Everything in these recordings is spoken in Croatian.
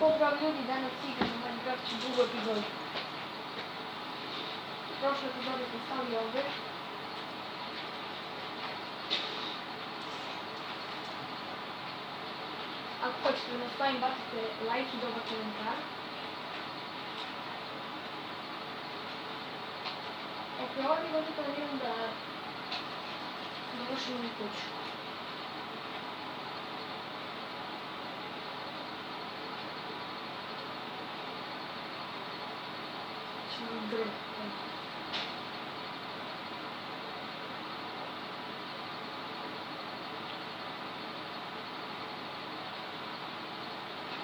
Pozdrav ljudi, danas igramo Minecraft drugu epizodu. Prošle epizode sam stavio ovdje. Ako hoćete da nastavim, bacite like i dobar komentar. Ok, ovdje godinu planiram da dovršim ovu kuću. Drvo.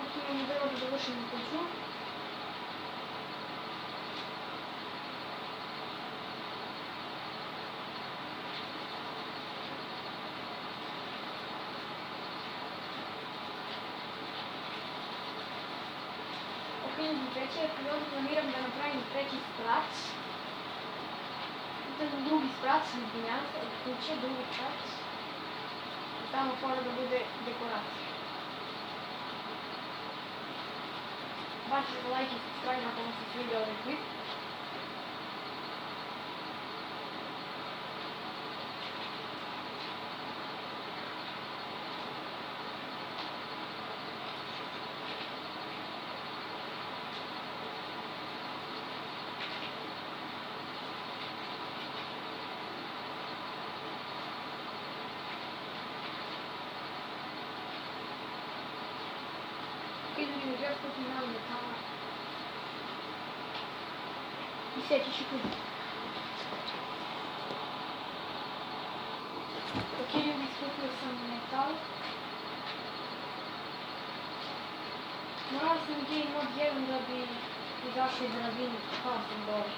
Ok, imamo drvo da dovršim kuću. U trećoj epizodi planiram da napravim treći sprat. To je drugi sprat, izvinjavam se, od kuće, drugi sprat. I tamo mora da bude dekoracija. Bacite like i subscribe ako vam se sviđa ovaj klip. Idem u džep kupim malo metala i seći ću kuću. Ok, ljudi, skupio sam metal. Morala sam game mod 1 da bi izašao iz ravine, pao sam dole.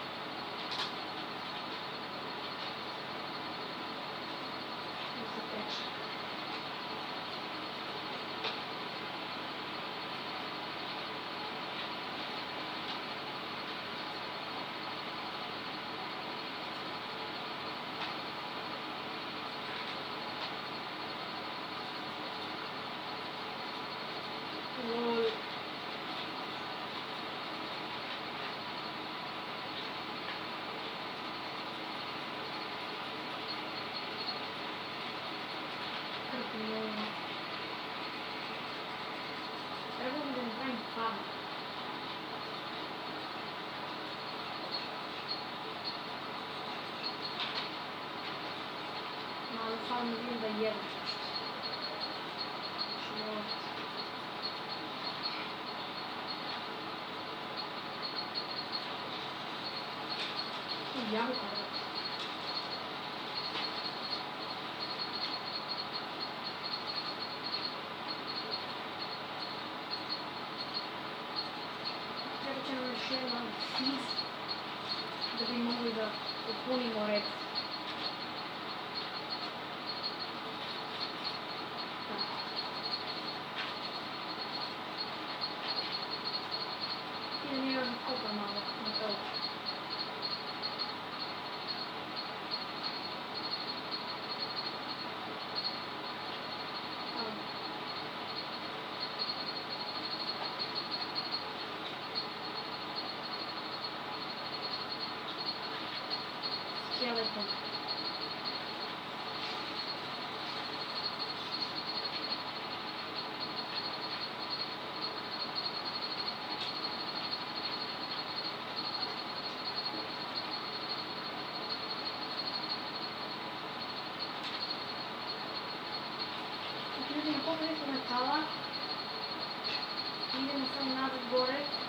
Da se teče. Lol. Trebalo bi da napravim farm. Malo farm vidim da jedem nešto. Život. Jabuka. Treba će nam još jedan fiz da bi mogli da popunimo red. Idem još kopa malo na to. Skeleton. Ljudi, na koliko metala idemo samo nazad gore.